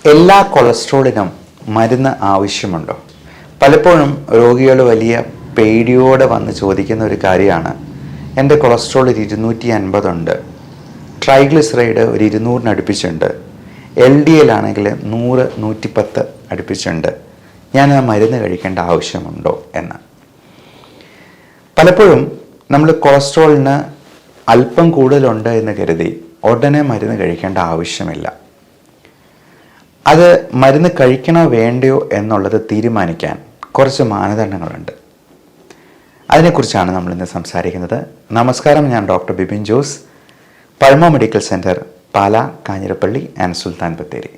എല്ലാ കൊളസ്ട്രോളിനും മരുന്ന് ആവശ്യമുണ്ടോ? പലപ്പോഴും രോഗികൾ വലിയ പേടിയോടെ വന്ന് ചോദിക്കുന്ന ഒരു കാര്യമാണ്, എൻ്റെ കൊളസ്ട്രോൾ 250 ഉണ്ട്, ട്രൈഗ്ലിസറൈഡ് ഒരു 200 അടുപ്പിച്ചുണ്ട്, LDL ആണെങ്കിൽ 100 110 അടുപ്പിച്ചുണ്ട്, ഞാൻ ആ മരുന്ന് കഴിക്കേണ്ട ആവശ്യമുണ്ടോ എന്ന്. പലപ്പോഴും നമ്മൾ കൊളസ്ട്രോളിന് അല്പം കൂടുതലുണ്ട് എന്ന് കരുതി ഉടനെ മരുന്ന് കഴിക്കേണ്ട ആവശ്യമില്ല. അത് മരുന്ന് കഴിക്കണോ വേണ്ടയോ എന്നുള്ളത് തീരുമാനിക്കാൻ കുറച്ച് മാനദണ്ഡങ്ങളുണ്ട്. അതിനെക്കുറിച്ചാണ് നമ്മളിന്ന് സംസാരിക്കുന്നത്. നമസ്കാരം, ഞാൻ doctor Bipin Jose, Pulma medical centre, Pala, Kanjirappally and Sultan Bathery.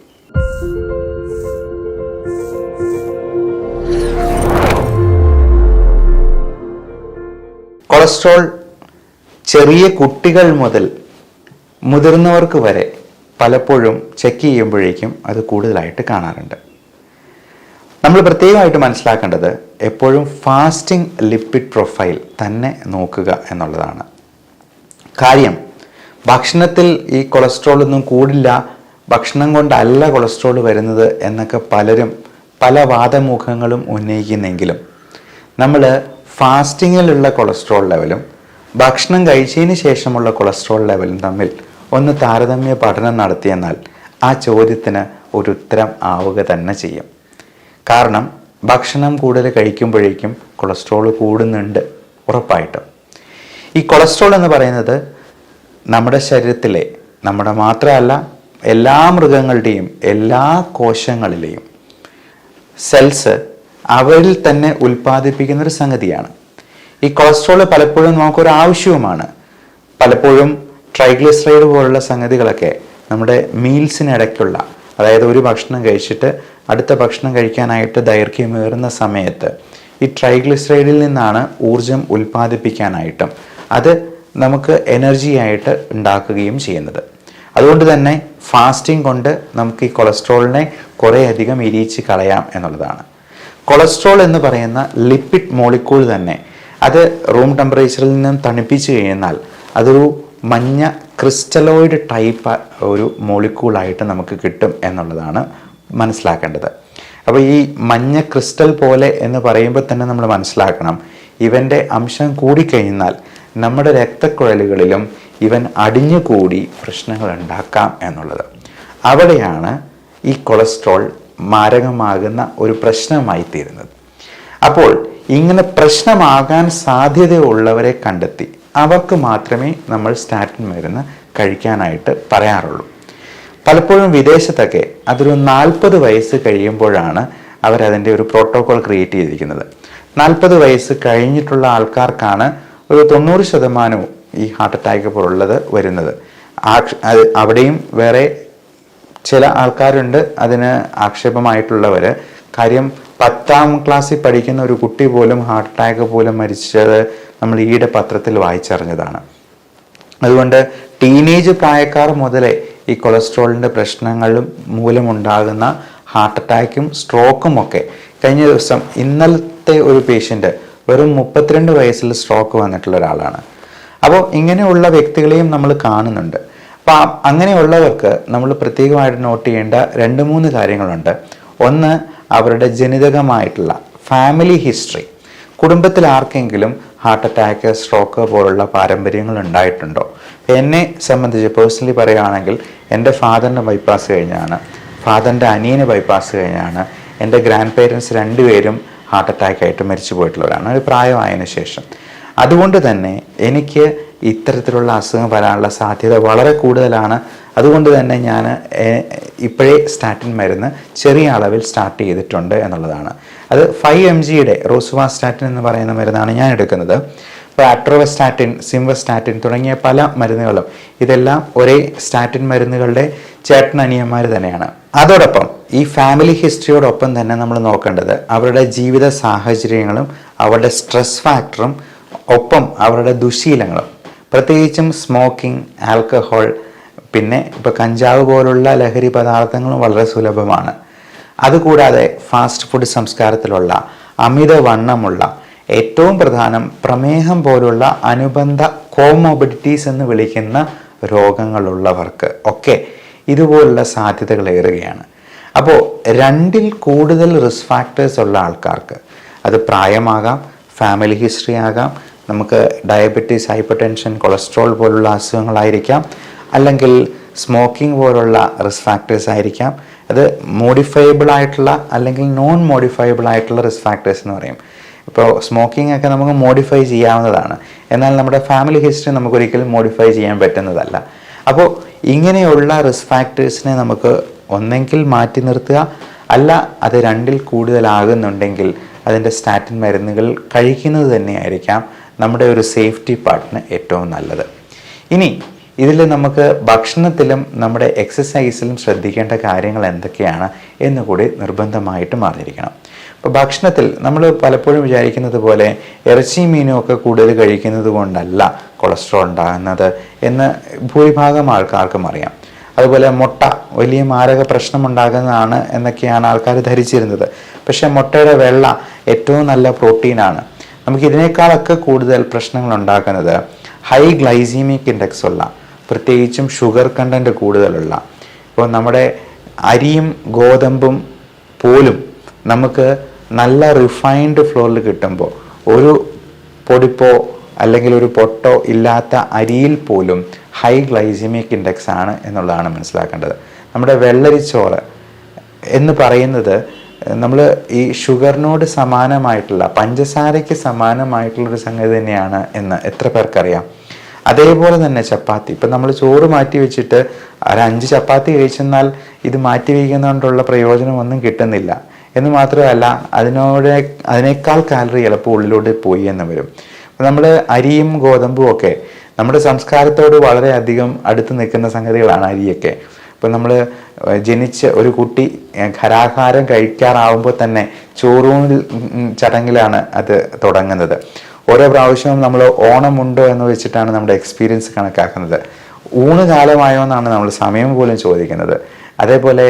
Cholesterol ചെറിയ കുട്ടികൾ മുതൽ മുതിർന്നവർക്ക് വരെ പലപ്പോഴും ചെക്ക് ചെയ്യുമ്പോഴേക്കും അത് കൂടുതലായിട്ട് കാണാറുണ്ട്. നമ്മൾ പ്രത്യേകമായിട്ട് മനസ്സിലാക്കേണ്ടത് എപ്പോഴും ഫാസ്റ്റിംഗ് ലിപ്പിഡ് പ്രൊഫൈൽ തന്നെ നോക്കുക എന്നുള്ളതാണ്. കാര്യം, ഭക്ഷണത്തിൽ ഈ കൊളസ്ട്രോൾ ഒന്നും കൂടില്ല, ഭക്ഷണം കൊണ്ടല്ല കൊളസ്ട്രോൾ വരുന്നത് എന്നൊക്കെ പലരും പല വാദമുഖങ്ങളും ഉന്നയിക്കുന്നെങ്കിലും നമ്മൾ ഫാസ്റ്റിങ്ങിലുള്ള കൊളസ്ട്രോൾ ലെവലും ഭക്ഷണം കഴിച്ചതിന് ശേഷമുള്ള കൊളസ്ട്രോൾ ലെവലും തമ്മിൽ ഒന്ന് താരതമ്യ പഠനം നടത്തിയെന്നാൽ ആ ചോദ്യത്തിന് ഒരു ഉത്തരം ആവുക തന്നെ ചെയ്യും. കാരണം ഭക്ഷണം കൂടുതൽ കഴിക്കുമ്പോഴേക്കും കൊളസ്ട്രോൾ കൂടുന്നുണ്ട് ഉറപ്പായിട്ടും. ഈ കൊളസ്ട്രോൾ എന്ന് പറയുന്നത് നമ്മുടെ ശരീരത്തിലെ, നമ്മുടെ മാത്രമല്ല എല്ലാ മൃഗങ്ങളുടെയും എല്ലാ കോശങ്ങളിലെയും സെൽസ് അവരിൽ തന്നെ ഉൽപ്പാദിപ്പിക്കുന്ന ഒരു സംഗതിയാണ്. ഈ കൊളസ്ട്രോൾ പലപ്പോഴും നമുക്കൊരു ആവശ്യവുമാണ്. പലപ്പോഴും ട്രൈഗ്ലിസറൈഡ് പോലുള്ള സംഗതികളൊക്കെ നമ്മുടെ മീൽസിനിടയ്ക്കുള്ള, അതായത് ഒരു ഭക്ഷണം കഴിച്ചിട്ട് അടുത്ത ഭക്ഷണം കഴിക്കാനായിട്ട് ദൈർഘ്യമേറുന്ന സമയത്ത് ഈ ട്രൈഗ്ലിസറൈഡിൽ നിന്നാണ് ഊർജം ഉൽപ്പാദിപ്പിക്കാനായിട്ടും അത് നമുക്ക് എനർജിയായിട്ട് ഉണ്ടാക്കുകയും ചെയ്യുന്നത്. അതുകൊണ്ട് തന്നെ ഫാസ്റ്റിംഗ് കൊണ്ട് നമുക്ക് ഈ കൊളസ്ട്രോളിനെ കുറേയധികം ഇരിച്ച് കളയാം എന്നുള്ളതാണ്. കൊളസ്ട്രോൾ എന്ന് പറയുന്ന ലിപ്പിഡ് മോളിക്യൂൾ തന്നെ അത് റൂം ടെമ്പറേച്ചറിൽ നിന്നും തണുപ്പിച്ച് കഴിഞ്ഞാൽ അതൊരു മഞ്ഞ ക്രിസ്റ്റലോയിഡ് ടൈപ്പ് ഒരു മോളിക്യൂളായിട്ട് നമുക്ക് കിട്ടും എന്നുള്ളതാണ് മനസ്സിലാക്കേണ്ടത്. അപ്പോൾ ഈ മഞ്ഞ ക്രിസ്റ്റൽ പോലെ എന്ന് പറയുമ്പോൾ തന്നെ നമ്മൾ മനസ്സിലാക്കണം, ഇവൻ്റെ അംശം കൂടിക്കഴിഞ്ഞാൽ നമ്മുടെ രക്തക്കുഴലുകളിലും ഇവൻ അടിഞ്ഞുകൂടി പ്രശ്നങ്ങൾ ഉണ്ടാക്കാം എന്നുള്ളത്. അവിടെയാണ് ഈ കൊളസ്ട്രോൾ മാരകമാകുന്ന ഒരു പ്രശ്നമായി തീരുന്നത്. അപ്പോൾ ഇങ്ങനെ പ്രശ്നമാകാൻ സാധ്യതയുള്ളവരെ കണ്ടെത്തി അവർക്ക് മാത്രമേ നമ്മൾ സ്റ്റാറ്റിൻ മരുന്ന് കഴിക്കാനായിട്ട് പറയാറുള്ളൂ. പലപ്പോഴും വിദേശത്തൊക്കെ അതൊരു 40 വയസ്സ് കഴിയുമ്പോഴാണ് അവരതിൻ്റെ ഒരു പ്രോട്ടോകോൾ ക്രിയേറ്റ് ചെയ്തിരിക്കുന്നത്. 40 വയസ്സ് കഴിഞ്ഞിട്ടുള്ള ആൾക്കാർക്കാണ് ഒരു 90% ഈ ഹാർട്ട് അറ്റാക്ക് പോലുള്ളത് വരുന്നത്. അവിടെയും വേറെ ചില ആൾക്കാരുണ്ട് അതിന് ആക്ഷേപമായിട്ടുള്ളവർ. കാര്യം, 10ാം ക്ലാസ്സിൽ പഠിക്കുന്ന ഒരു കുട്ടി പോലും ഹാർട്ട് അറ്റാക്ക് പോലും മരിച്ചത് നമ്മൾ ഈയിടെ പത്രത്തിൽ വായിച്ചറിഞ്ഞതാണ്. അതുകൊണ്ട് ടീനേജ് പ്രായക്കാർ മുതലേ ഈ കൊളസ്ട്രോളിൻ്റെ പ്രശ്നങ്ങളും മൂലമുണ്ടാകുന്ന ഹാർട്ട് അറ്റാക്കും സ്ട്രോക്കും ഒക്കെ. കഴിഞ്ഞ ദിവസം ഇന്നലത്തെ ഒരു പേഷ്യൻ്റ് വെറും 32 വയസ്സിൽ സ്ട്രോക്ക് വന്നിട്ടുള്ള ഒരാളാണ്. അപ്പോൾ ഇങ്ങനെയുള്ള വ്യക്തികളെയും നമ്മൾ കാണുന്നുണ്ട്. അപ്പോൾ അങ്ങനെയുള്ളവർക്ക് നമ്മൾ പ്രത്യേകമായിട്ട് നോട്ട് ചെയ്യേണ്ട 2-3 കാര്യങ്ങളുണ്ട്. ഒന്ന്, അവരുടെ ജനിതകമായിട്ടുള്ള ഫാമിലി ഹിസ്റ്ററി. കുടുംബത്തിൽ ആർക്കെങ്കിലും ഹാർട്ട് അറ്റാക്ക്, സ്ട്രോക്ക് പോലുള്ള പാരമ്പര്യങ്ങൾ ഉണ്ടായിട്ടുണ്ടോ? എന്നെ സംബന്ധിച്ച് പേഴ്സണലി പറയുകയാണെങ്കിൽ എൻ്റെ ഫാദറിന് ബൈപ്പാസ് കഴിഞ്ഞാണ്, ഫാദറിൻ്റെ അനിയന് ബൈപ്പാസ് കഴിഞ്ഞാണ്, എൻ്റെ ഗ്രാൻഡ് പേരൻസ് 2 പേരും ഹാർട്ട് അറ്റാക്കായിട്ട് മരിച്ചു പോയിട്ടുള്ളവരാണ് ഒരു പ്രായമായതിനു ശേഷം. അതുകൊണ്ട് തന്നെ എനിക്ക് ഇത്തരത്തിലുള്ള അസുഖം വരാനുള്ള സാധ്യത വളരെ കൂടുതലാണ്. അതുകൊണ്ട് തന്നെ ഞാൻ ഇപ്പോഴേ സ്റ്റാറ്റിൻ മരുന്ന് ചെറിയ അളവിൽ സ്റ്റാർട്ട് ചെയ്തിട്ടുണ്ട് എന്നുള്ളതാണ്. അത് 5 mg റോസുവാസ്റ്റാറ്റിൻ എന്ന് പറയുന്ന മരുന്നാണ് ഞാൻ എടുക്കുന്നത്. ഇപ്പോൾ അട്രോവസ്റ്റാറ്റിൻ, സിംവസ്റ്റാറ്റിൻ തുടങ്ങിയ പല മരുന്നുകളും, ഇതെല്ലാം ഒരേ സ്റ്റാറ്റിൻ മരുന്നുകളുടെ ചേട്ടനനിയന്മാർ തന്നെയാണ്. അതോടൊപ്പം ഈ ഫാമിലി ഹിസ്റ്ററിയോടൊപ്പം തന്നെ നമ്മൾ നോക്കേണ്ടത് അവരുടെ ജീവിത സാഹചര്യങ്ങളും അവരുടെ സ്ട്രെസ് ഫാക്ടറും ഒപ്പം അവരുടെ ദുശീലങ്ങളും. പ്രത്യേകിച്ചും സ്മോക്കിംഗ്, ആൽക്കഹോൾ, പിന്നെ ഇപ്പോൾ കഞ്ചാവ് പോലുള്ള ലഹരി പദാർത്ഥങ്ങളും വളരെ സുലഭമാണ്. അതുകൂടാതെ ഫാസ്റ്റ് ഫുഡ് സംസ്കാരത്തിലുള്ള അമിതവണ്ണമുള്ള, ഏറ്റവും പ്രധാനം പ്രമേഹം പോലുള്ള അനുബന്ധ കോമോബിഡിറ്റീസ് എന്ന് വിളിക്കുന്ന രോഗങ്ങളുള്ളവർക്ക് ഒക്കെ ഇതുപോലുള്ള സാധ്യതകൾ ഏറുകയാണ്. അപ്പോൾ രണ്ടിൽ കൂടുതൽ റിസ്ക് ഫാക്ടേഴ്സ് ഉള്ള ആൾക്കാർക്ക്, അത് പ്രായമാകാം, ഫാമിലി ഹിസ്റ്ററി ആകാം, നമുക്ക് ഡയബറ്റീസ്, ഹൈപ്പർ ടെൻഷൻ, കൊളസ്ട്രോൾ പോലുള്ള അസുഖങ്ങളായിരിക്കാം, അല്ലെങ്കിൽ സ്മോക്കിംഗ് പോലുള്ള റിസ്ക് ഫാക്ടേഴ്സ് ആയിരിക്കാം. അത് മോഡിഫയബിൾ ആയിട്ടുള്ള അല്ലെങ്കിൽ നോൺ മോഡിഫയബിൾ ആയിട്ടുള്ള റിസ്ക് ഫാക്ടേഴ്സ് എന്ന് പറയും. ഇപ്പോൾ സ്മോക്കിംഗ് ഒക്കെ നമുക്ക് മോഡിഫൈ ചെയ്യാവുന്നതാണ്, എന്നാൽ നമ്മുടെ ഫാമിലി ഹിസ്റ്ററി നമുക്ക് ഒരിക്കലും മോഡിഫൈ ചെയ്യാൻ പറ്റുന്നതല്ല. അപ്പോൾ ഇങ്ങനെയുള്ള റിസ്ക് ഫാക്ടേഴ്സിനെ നമുക്ക് ഒന്നെങ്കിൽ മാറ്റി നിർത്തുക, അല്ല അത് രണ്ടിൽ കൂടുതലാകുന്നുണ്ടെങ്കിൽ അതിൻ്റെ സ്റ്റാറ്റിൻ മരുന്നുകൾ കഴിക്കുന്നത് തന്നെയായിരിക്കാം നമ്മുടെ ഒരു സേഫ്റ്റി പാർട്ടിന് ഏറ്റവും നല്ലത്. ഇനി ഇതിൽ നമുക്ക് ഭക്ഷണത്തിലും നമ്മുടെ എക്സസൈസിലും ശ്രദ്ധിക്കേണ്ട കാര്യങ്ങൾ എന്തൊക്കെയാണ് എന്ന് കൂടി നിർബന്ധമായിട്ടും അറിഞ്ഞിരിക്കണം. ഇപ്പോൾ ഭക്ഷണത്തിൽ നമ്മൾ പലപ്പോഴും വിചാരിക്കുന്നത് പോലെ ഇറച്ചി മീനും ഒക്കെ കൂടുതൽ കഴിക്കുന്നത് കൊണ്ടല്ല കൊളസ്ട്രോൾ ഉണ്ടാകുന്നത് എന്ന് ഭൂരിഭാഗം ആൾക്കാർക്കും അറിയാം. അതുപോലെ മുട്ട വലിയ മാരക പ്രശ്നമുണ്ടാകുന്നതാണ് എന്നൊക്കെയാണ് ആൾക്കാർ ധരിച്ചിരുന്നത്. പക്ഷേ മുട്ടയുടെ വെള്ള ഏറ്റവും നല്ല പ്രോട്ടീനാണ്. നമുക്ക് ഇതിനേക്കാളൊക്കെ കൂടുതൽ പ്രശ്നങ്ങൾ ഉണ്ടാക്കുന്നത് ഹൈ ഗ്ലൈസീമിക് ഇൻഡെക്സ് ഉള്ള, പ്രത്യേകിച്ചും ഷുഗർ കണ്ടൻറ്റ് കൂടുതലുള്ള, ഇപ്പോൾ നമ്മുടെ അരിയും ഗോതമ്പും പോലും നമുക്ക് നല്ല റിഫൈൻഡ് ഫ്ലോറിൽ കിട്ടുമ്പോൾ ഒരു പൊടിപ്പോ അല്ലെങ്കിൽ ഒരു പൊട്ടോ ഇല്ലാത്ത അരിയിൽ പോലും ഹൈ ഗ്ലൈസീമിക് ഇൻഡെക്സ് ആണ് എന്നുള്ളതാണ് മനസ്സിലാക്കേണ്ടത്. നമ്മുടെ വെള്ളരിച്ചോറ് എന്ന് പറയുന്നത് നമ്മൾ ഈ ഷുഗറിനോട് സമാനമായിട്ടുള്ള, പഞ്ചസാരയ്ക്ക് സമാനമായിട്ടുള്ളൊരു സംഗതി തന്നെയാണ് എന്ന് എത്ര പേർക്കറിയാം. അതേപോലെ തന്നെ ചപ്പാത്തി, ഇപ്പം നമ്മൾ ചോറ് മാറ്റി വെച്ചിട്ട് ഒരു 5 ചപ്പാത്തി കഴിച്ചെന്നാൽ ഇത് മാറ്റി വയ്ക്കുന്നതുകൊണ്ടുള്ള പ്രയോജനമൊന്നും കിട്ടുന്നില്ല എന്ന് മാത്രമല്ല, അതിനേക്കാൾ കാലറി ചിലപ്പോൾ ഉള്ളിലോട്ട് പോയി എന്ന് വരും. നമ്മൾ അരിയും ഗോതമ്പും ഒക്കെ നമ്മുടെ സംസ്കാരത്തോട് വളരെയധികം അടുത്ത് നിൽക്കുന്ന സംഗതികളാണ് അരിയൊക്കെ. ഇപ്പം നമ്മൾ ജനിച്ച് ഒരു കുട്ടി ഖരാഹാരം കഴിക്കാറാവുമ്പോൾ തന്നെ ചോറൂണിൽ ചടങ്ങിലാണ് അത് തുടങ്ങുന്നത്. ഓരോ പ്രാവശ്യവും നമ്മൾ ഓണമുണ്ടോ എന്ന് വെച്ചിട്ടാണ് നമ്മുടെ എക്സ്പീരിയൻസ് കണക്കാക്കുന്നത്. ഊണ് കാലമായോ എന്നാണ് നമ്മൾ സമയം പോലും ചോദിക്കുന്നത്. അതേപോലെ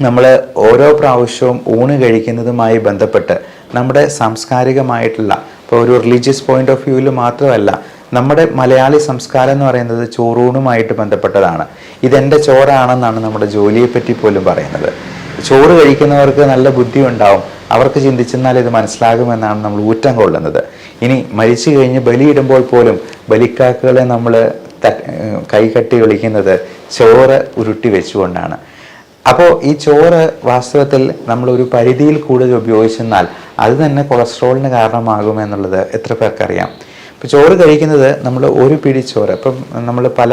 നമ്മൾ ഓരോ പ്രാവശ്യവും ഊണ് കഴിക്കുന്നതുമായി ബന്ധപ്പെട്ട് നമ്മുടെ സാംസ്കാരികമായിട്ടുള്ള, ഇപ്പോൾ ഒരു റിലീജിയസ് പോയിന്റ് ഓഫ് വ്യൂവിൽ മാത്രമല്ല, നമ്മുടെ മലയാളി സംസ്കാരം എന്ന് പറയുന്നത് ചോറൂണുമായിട്ട് ബന്ധപ്പെട്ടതാണ്. ഇതെൻ്റെ ചോറാണെന്നാണ് നമ്മുടെ ജോലിയെപ്പറ്റി പോലും പറയുന്നത്. ചോറ് കഴിക്കുന്നവർക്ക് നല്ല ബുദ്ധി ഉണ്ടാവും, അവർക്ക് ചിന്തിച്ചെന്നാൽ ഇത് മനസ്സിലാകുമെന്നാണ് നമ്മൾ ഊറ്റം കൊള്ളുന്നത്. ഇനി മരിച്ചു കഴിഞ്ഞ് ബലിയിടുമ്പോൾ പോലും ബലിക്കാക്കുകളെ നമ്മൾ കൈകട്ടി വിളിക്കുന്നത് ചോറ് ഉരുട്ടി വെച്ചുകൊണ്ടാണ്. അപ്പോൾ ഈ ചോറ് വാസ്തവത്തിൽ നമ്മൾ ഒരു പരിധിയിൽ കൂടുതൽ ഉപയോഗിച്ചെന്നാൽ അത് തന്നെ കൊളസ്ട്രോളിന് കാരണമാകുമെന്നുള്ളത് എത്ര പേർക്കറിയാം. ഇപ്പോൾ ചോറ് കഴിക്കുന്നത് നമ്മൾ ഒരു പിടി ചോറ്, ഇപ്പം നമ്മൾ പല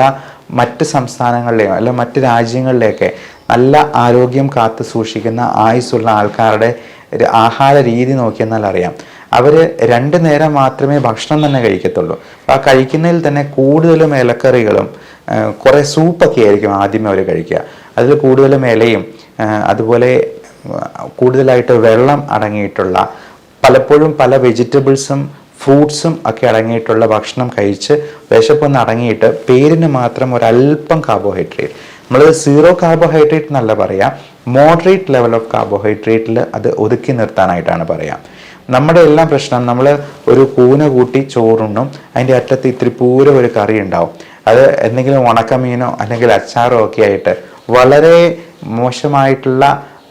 മറ്റ് സംസ്ഥാനങ്ങളിലെയോ അല്ല മറ്റ് രാജ്യങ്ങളിലെയൊക്കെ നല്ല ആരോഗ്യം കാത്തു സൂക്ഷിക്കുന്ന ആയുസ്സുള്ള ആൾക്കാരുടെ ആഹാര രീതി നോക്കിയെന്നാൽ അറിയാം, അവർ 2 നേരം മാത്രമേ ഭക്ഷണം തന്നെ കഴിക്കത്തുള്ളൂ. അപ്പോൾ ആ കഴിക്കുന്നതിൽ തന്നെ കൂടുതലും ഇലക്കറികളും കുറേ സൂപ്പൊക്കെ ആയിരിക്കും ആദ്യമേ അവർ കഴിക്കുക. അതിൽ കൂടുതലും ഇലയും അതുപോലെ കൂടുതലായിട്ട് വെള്ളം അടങ്ങിയിട്ടുള്ള, പലപ്പോഴും പല വെജിറ്റബിൾസും ഫ്രൂട്ട്സും ഒക്കെ അടങ്ങിയിട്ടുള്ള ഭക്ഷണം കഴിച്ച് വിശപ്പൊന്ന് അടങ്ങിയിട്ട് പേരിന് മാത്രം ഒരല്പം കാർബോഹൈഡ്രേറ്റ്, നമ്മളത് 0 കാർബോഹൈഡ്രേറ്റ് എന്നല്ല പറയാം, മോഡറേറ്റ് ലെവൽ ഓഫ് കാർബോഹൈഡ്രേറ്റിൽ അത് ഒതുക്കി നിർത്താനായിട്ടാണ് പറയാം. നമ്മുടെ എല്ലാം പ്രശ്നം, നമ്മൾ ഒരു കൂന കൂട്ടി ചോറുണ്ണും, അതിൻ്റെ അറ്റത്ത് ഇത്തിരി പൂര ഒരു കറി ഉണ്ടാവും, അത് എന്തെങ്കിലും ഉണക്കമീനോ അല്ലെങ്കിൽ അച്ചാറോ ഒക്കെ ആയിട്ട് വളരെ മോശമായിട്ടുള്ള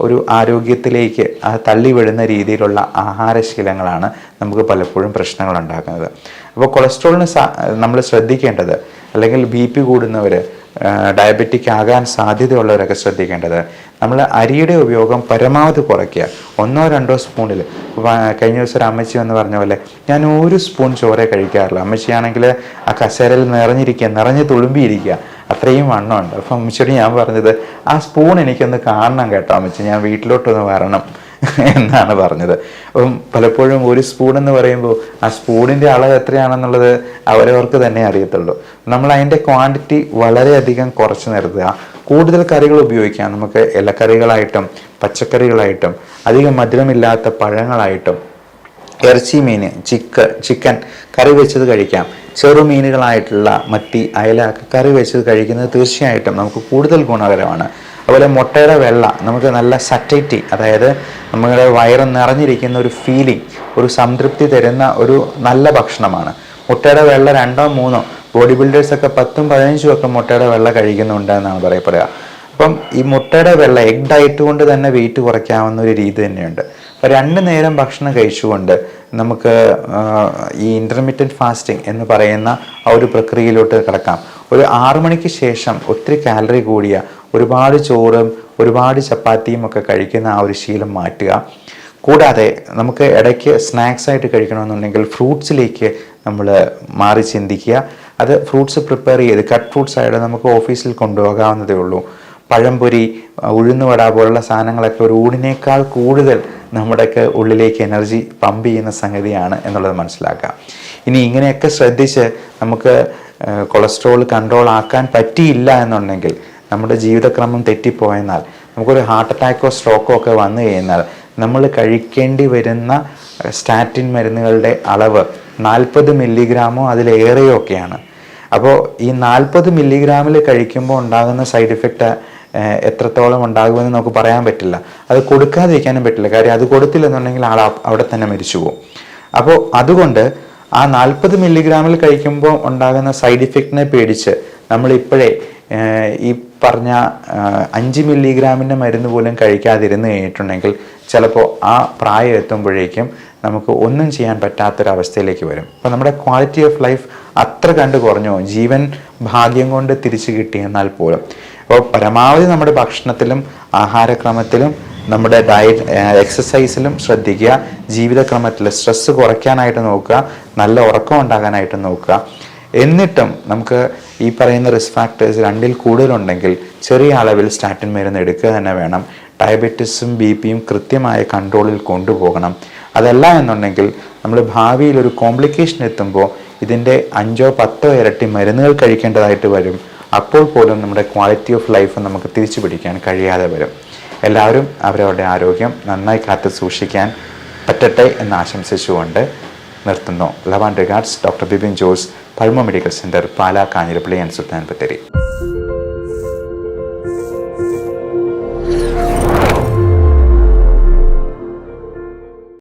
ഒരു ആരോഗ്യത്തിലേക്ക് തള്ളിവിടുന്ന രീതിയിലുള്ള ആഹാരശീലങ്ങളാണ് നമുക്ക് പലപ്പോഴും പ്രശ്നങ്ങൾ ഉണ്ടാക്കുന്നത്. അപ്പോൾ കൊളസ്ട്രോളിന് നമ്മൾ ശ്രദ്ധിക്കേണ്ടത്, അല്ലെങ്കിൽ BP കൂടുന്നവർ, ഡയബറ്റിക് ആകാൻ സാധ്യതയുള്ളവരൊക്കെ ശ്രദ്ധിക്കേണ്ടത്, നമ്മൾ അരിയുടെ ഉപയോഗം പരമാവധി കുറയ്ക്കുക. 1-2 സ്പൂണിൽ, കഴിഞ്ഞ ദിവസം ഒരു അമ്മച്ചി എന്ന് പറഞ്ഞ പോലെ ഞാൻ 1 സ്പൂൺ ചോറേ കഴിക്കാറില്ല. അമ്മച്ചിയാണെങ്കിൽ ആ കസേരയിൽ നിറഞ്ഞ് തുളുമ്പിയിരിക്കുക, അത്രയും വണ്ണമുണ്ട്. അപ്പം അമ്മച്ചിയോട് ഞാൻ പറഞ്ഞത്, ആ സ്പൂൺ എനിക്കൊന്ന് കാണണം കേട്ടോ അമ്മച്ചി, ഞാൻ വീട്ടിലോട്ടൊന്ന് വരണം എന്നാണ് പറഞ്ഞത്. അപ്പം പലപ്പോഴും 1 സ്പൂൺ എന്ന് പറയുമ്പോൾ ആ സ്പൂണിൻ്റെ അളവ് എത്രയാണെന്നുള്ളത് അവരവർക്ക് തന്നെ അറിയത്തുള്ളൂ. നമ്മൾ അതിൻ്റെ ക്വാണ്ടിറ്റി വളരെയധികം കുറച്ച് നിർത്തുക. കൂടുതൽ കറികൾ ഉപയോഗിക്കാം. നമുക്ക് ഇലക്കറികളായിട്ടും പച്ചക്കറികളായിട്ടും അധികം മധുരമില്ലാത്ത പഴങ്ങളായിട്ടും ഇറച്ചി, മീൻ, ചിക്കൻ കറി വെച്ചത് കഴിക്കാം. ചെറുമീനുകളായിട്ടുള്ള മത്തി, അയല കറി വെച്ചത് കഴിക്കുന്നത് തീർച്ചയായിട്ടും നമുക്ക് കൂടുതൽ ഗുണകരമാണ്. അതുപോലെ മുട്ടയുടെ വെള്ള നമുക്ക് നല്ല സറ്റൈറ്റി, അതായത് നമ്മുടെ വയറ് നിറഞ്ഞിരിക്കുന്ന ഒരു ഫീലിംഗ്, ഒരു സംതൃപ്തി തരുന്ന ഒരു നല്ല ഭക്ഷണമാണ്. മുട്ടയുടെ വെള്ള 2-3 ബോഡി ബിൽഡേഴ്സൊക്കെ 10-15 ഒക്കെ മുട്ടയുടെ വെള്ള കഴിക്കുന്നുണ്ട് എന്നാണ് പറയപ്പെടുക. അപ്പം ഈ മുട്ടയുടെ വെള്ള എഗ് ഡയറ്റ് കൊണ്ട് തന്നെ വെയിറ്റ് കുറയ്ക്കാവുന്ന ഒരു രീതി തന്നെയുണ്ട്. അപ്പോൾ 2 നേരം ഭക്ഷണം കഴിച്ചുകൊണ്ട് നമുക്ക് ഈ ഇൻ്റർമീഡിയറ്റ് ഫാസ്റ്റിംഗ് എന്ന് പറയുന്ന ആ ഒരു പ്രക്രിയയിലോട്ട് കിടക്കാം. ഒരു 6 മണിക്ക് ശേഷം ഒത്തിരി കാലറി കൂടിയ ഒരുപാട് ചോറും ഒരുപാട് ചപ്പാത്തിയും ഒക്കെ കഴിക്കുന്ന ആ ഒരു ശീലം മാറ്റുക. കൂടാതെ നമുക്ക് ഇടയ്ക്ക് സ്നാക്സ് ആയിട്ട് കഴിക്കണമെന്നുണ്ടെങ്കിൽ ഫ്രൂട്ട്സിലേക്ക് നമ്മൾ മാറി ചിന്തിക്കുക. അത് ഫ്രൂട്ട്സ് പ്രിപ്പയർ ചെയ്ത് കട്ട് ഫ്രൂട്ട്സ് ആയിട്ട് നമുക്ക് ഓഫീസിൽ കൊണ്ടുപോകാവുന്നതേ ഉള്ളൂ. പഴംപൊരി, ഉഴുന്നുവട പോലുള്ള സാധനങ്ങളൊക്കെ ഒരു ഊണിനേക്കാൾ കൂടുതൽ നമ്മുടെയൊക്കെ ഉള്ളിലേക്ക് എനർജി പമ്പ് ചെയ്യുന്ന സംഗതിയാണ് എന്നുള്ളത് മനസ്സിലാക്കാം. ഇനി ഇങ്ങനെയൊക്കെ ശ്രദ്ധിച്ച് നമുക്ക് കൊളസ്ട്രോൾ കൺട്രോൾ ആക്കാൻ പറ്റിയില്ല എന്നുണ്ടെങ്കിൽ, നമ്മുടെ ജീവിതക്രമം തെറ്റിപ്പോയെന്നാൽ, നമുക്കൊരു ഹാർട്ട് അറ്റാക്കോ സ്ട്രോക്കോ ഒക്കെ വന്നു കഴിഞ്ഞാൽ നമ്മൾ കഴിക്കേണ്ടി വരുന്ന സ്റ്റാറ്റിൻ മരുന്നുകളുടെ അളവ് 40 മില്ലിഗ്രാമോ അതിലേറെയോ ഒക്കെയാണ്. അപ്പോൾ ഈ 40 മില്ലിഗ്രാമിൽ കഴിക്കുമ്പോൾ ഉണ്ടാകുന്ന സൈഡ് ഇഫക്റ്റ് എത്രത്തോളം ഉണ്ടാകുമെന്ന് നമുക്ക് പറയാൻ പറ്റില്ല. അത് കൊടുക്കാതിരിക്കാനും പറ്റില്ല. കാര്യം അത് കൊടുത്തില്ലെന്നുണ്ടെങ്കിൽ ആൾ അവിടെ തന്നെ മരിച്ചു പോകും. അപ്പോൾ അതുകൊണ്ട് ആ 40 മില്ലിഗ്രാമിൽ കഴിക്കുമ്പോൾ ഉണ്ടാകുന്ന സൈഡ് ഇഫക്റ്റിനെ പേടിച്ച് നമ്മളിപ്പോഴേ ഈ പറഞ്ഞ 5 മില്ലിഗ്രാമിൻ്റെ മരുന്ന് പോലും കഴിക്കാതിരുന്ന് കഴിഞ്ഞിട്ടുണ്ടെങ്കിൽ ചിലപ്പോൾ ആ പ്രായം എത്തുമ്പോഴേക്കും നമുക്ക് ഒന്നും ചെയ്യാൻ പറ്റാത്തൊരവസ്ഥയിലേക്ക് വരും. അപ്പോൾ നമ്മുടെ ക്വാളിറ്റി ഓഫ് ലൈഫ് അത്ര കണ്ട് കുറഞ്ഞു, ജീവൻ ഭാഗ്യം കൊണ്ട് തിരിച്ചു കിട്ടിയെന്നാൽ പോലും. അപ്പോൾ പരമാവധി നമ്മുടെ ഭക്ഷണത്തിലും ആഹാരക്രമത്തിലും നമ്മുടെ ഡയറ്റ് എക്സസൈസിലും ശ്രദ്ധിക്കുക. ജീവിതക്രമത്തിൽ സ്ട്രെസ്സ് കുറയ്ക്കാനായിട്ട് നോക്കുക, നല്ല ഉറക്കം ഉണ്ടാകാനായിട്ട് നോക്കുക. എന്നിട്ടും നമുക്ക് ഈ പറയുന്ന റിസ്ക് ഫാക്ടേഴ്സ് 2ൽ കൂടുതലുണ്ടെങ്കിൽ ചെറിയ അളവിൽ സ്റ്റാറ്റിൻ മരുന്ന് എടുക്കുക തന്നെ വേണം. ഡയബറ്റീസും BP-യും കൃത്യമായ കൺട്രോളിൽ കൊണ്ടുപോകണം. അതല്ല എന്നുണ്ടെങ്കിൽ നമ്മൾ ഭാവിയിൽ ഒരു കോംപ്ലിക്കേഷൻ എത്തുമ്പോൾ ഇതിൻ്റെ 5ഓ 10ഓ ഇരട്ടി മരുന്നുകൾ കഴിക്കേണ്ടതായിട്ട് വരും. അപ്പോൾ പോലും നമ്മുടെ ക്വാളിറ്റി ഓഫ് ലൈഫ് നമുക്ക് തിരിച്ചു പിടിക്കാൻ കഴിയാതെ വരും. എല്ലാവരും അവരവരുടെ ആരോഗ്യം നന്നായി കാത്തു സൂക്ഷിക്കാൻ പറ്റട്ടെ എന്ന് ആശംസിച്ചുകൊണ്ട് നിർത്തുന്നു. Love and regards, doctor Bipin Jose, pulmo medical centre, Pala, Kanjirappally and Sultan Bathery.